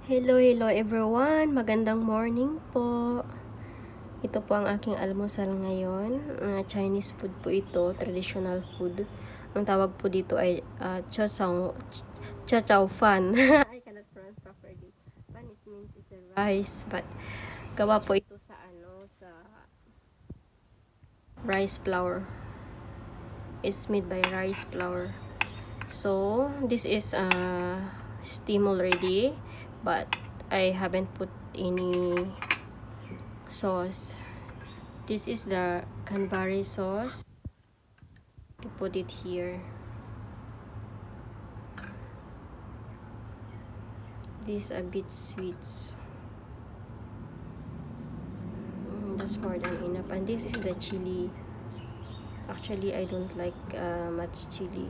Hello everyone. Magandang morning po. Ito po ang aking almusal ngayon. Chinese food po ito, traditional food. Ang tawag po dito ay cha chow fan. I cannot pronounce properly. Fan means is the rice, but gawa po ito sa sa rice flour. It's made by rice flour. So, this is steam already, but I haven't put any sauce. This is the Canberra sauce. I put it here. This a bit sweet. That's more than enough. And this is the chili. Actually, I don't like much chili.